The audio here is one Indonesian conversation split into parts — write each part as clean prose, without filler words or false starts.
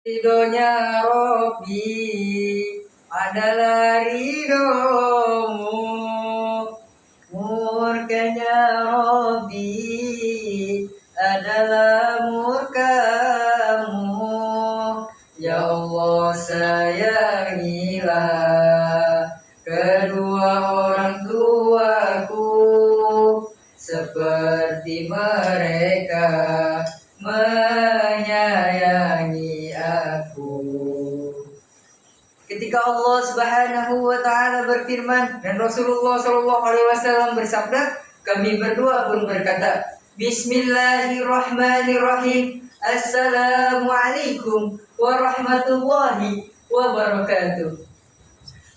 Ridhonya Robbi adalah ridhomu, murkanya Robbi adalah murkamu. Ya Allah, sayangilah kedua orang tuaku seperti mereka menyayangi aku. Ketika Allah Subhanahu wa taala berfirman dan Rasulullah sallallahu alaihi wasallam bersabda, kami berdua pun berkata, Bismillahirrahmanirrahim. Assalamualaikum warahmatullahi wabarakatuh.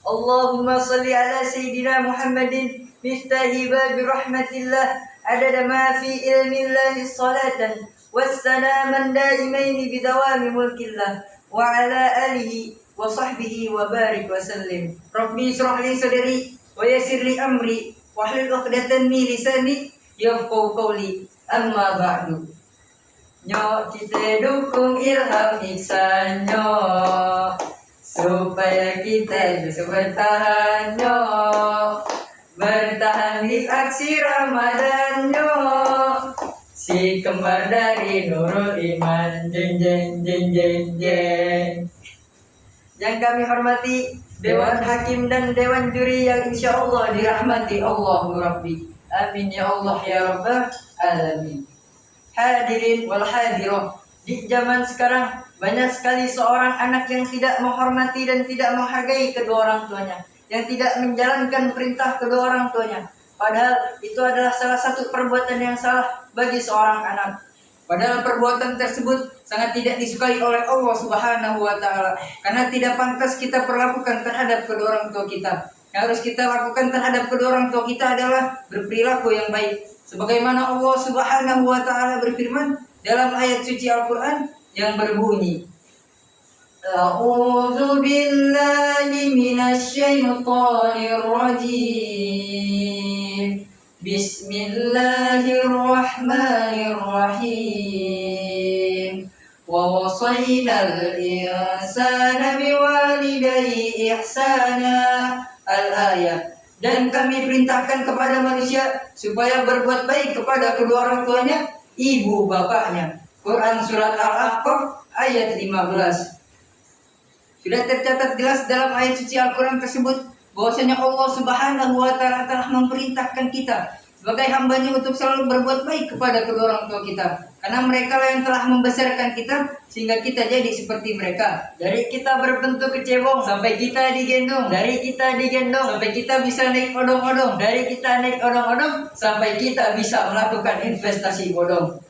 Allahumma salli ala Sayyidina Muhammadin miftahi babi rahmatillah adada ma fi ilmillahi salatan wassalaman daimaini bidawami mulkillah wa ala alihi wa sahbihi wa barik wa sallim. Rabbi israh li sadri wa yassir li amri wahlul 'uqdatan min lisani yafqahu qawli. Amma ba'du. Nyo kita dukung Ilham Ihsannya supaya kita bisa bertahan di aksi Ramadannya. Si kembar dari Nurul Iman, jeng jeng jeng jeng jeng. Yang kami hormati Dewan Hakim dan Dewan Juri yang insya Allah dirahmati Allah Rabbi. Amin ya Allah ya Rabbal Alamin. Hadirin wal hadirah, di zaman sekarang banyak sekali seorang anak yang tidak menghormati dan tidak menghargai kedua orang tuanya, yang tidak menjalankan perintah kedua orang tuanya. Padahal itu adalah salah satu perbuatan yang salah bagi seorang anak. Padahal perbuatan tersebut sangat tidak disukai oleh Allah Subhanahu wa taala, karena tidak pantas kita perlakukan terhadap kedua orang tua kita. Yang harus kita lakukan terhadap kedua orang tua kita adalah berperilaku yang baik. Sebagaimana Allah Subhanahu wa taala berfirman dalam ayat suci Al-Qur'an yang berbunyi, A'udzu billahi minasyaitonir rajim. Bismillahirrahmanirrahim. Wa wasainal insana biwalidayhi ihsana. Al-ayat. Dan kami perintahkan kepada manusia supaya berbuat baik kepada kedua orang tuanya, ibu bapaknya. Quran surat Al-Ahqaf ayat 15. Sudah tercatat jelas dalam ayat suci Al-Quran tersebut bahwasanya Allah Subhanahu wa taala telah memerintahkan kita sebagai hambanya untuk selalu berbuat baik kepada kedua orang tua kita, karena mereka lah yang telah membesarkan kita sehingga kita jadi seperti mereka. Dari kita berbentuk kecebong sampai kita digendong, dari kita digendong sampai kita bisa naik odong-odong, dari kita naik odong-odong sampai kita bisa melakukan investasi bodong.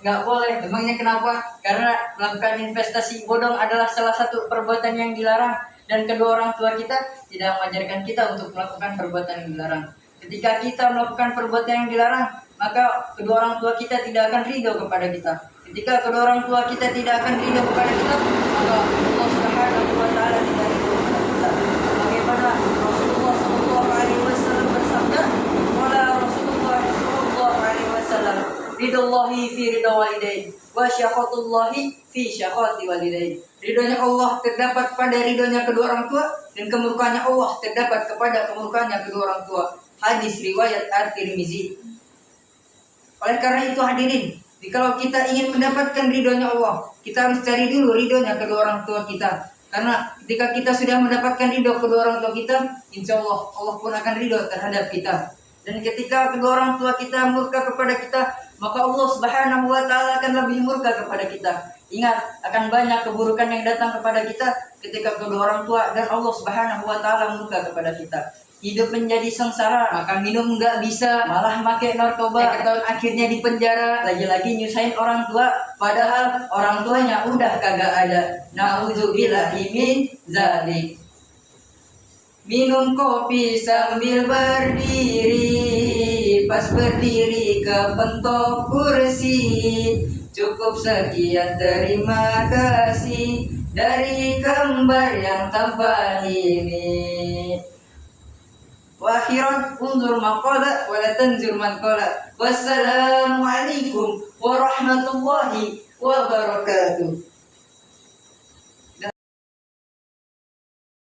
Nggak boleh. Memangnya kenapa? Karena melakukan investasi bodong adalah salah satu perbuatan yang dilarang, dan kedua orang tua kita tidak mengajarkan kita untuk melakukan perbuatan yang dilarang. Ketika kita melakukan perbuatan yang dilarang, maka kedua orang tua kita tidak akan ridho kepada kita. Ketika kedua orang tua kita tidak akan ridho kepada kita, maka Allah Subhanahu wa taala tidak ridho kepada kita. Bagaimana Rasulullah sallallahu alaihi wasallam bersabda, "Qala Rasulullah sallallahu alaihi wasallam, ridallahi fi ridha walidain, wa syakhatullahi fi syakhati walidain." Ridhonya Allah terdapat pada ridhonya kedua orang tua, dan kemurkaannya Allah terdapat kepada kemurkaannya kedua orang tua. Hadis riwayat At-Tirmizi. Oleh karena itu hadirin, kalau kita ingin mendapatkan ridhonya Allah, kita harus cari dulu ridhonya kedua orang tua kita. Karena ketika kita sudah mendapatkan ridho kedua orang tua kita, insya Allah Allah pun akan ridho terhadap kita. Dan ketika kedua orang tua kita murka kepada kita, maka Allah Subhanahu wa taala akan lebih murka kepada kita. Ingat, akan banyak keburukan yang datang kepada kita ketika kedua orang tua dan Allah Subhanahu wa taala murka kepada kita. Hidup menjadi sengsara, makan minum nggak bisa, malah pakai narkoba, tahun akhirnya di penjara, lagi-lagi nyusahin orang tua, padahal orang tuanya udah kagak ada. Nauzubillahi min zalik. Minum kopi sambil berdiri, pas berdiri kepentok kursi. Cukup sekian, terima kasih dari kembar yang tampan ini. Wa akhiran unzur maqala wa la tanzur man qala. Wassalamualaikum warahmatullahi wabarakatuh.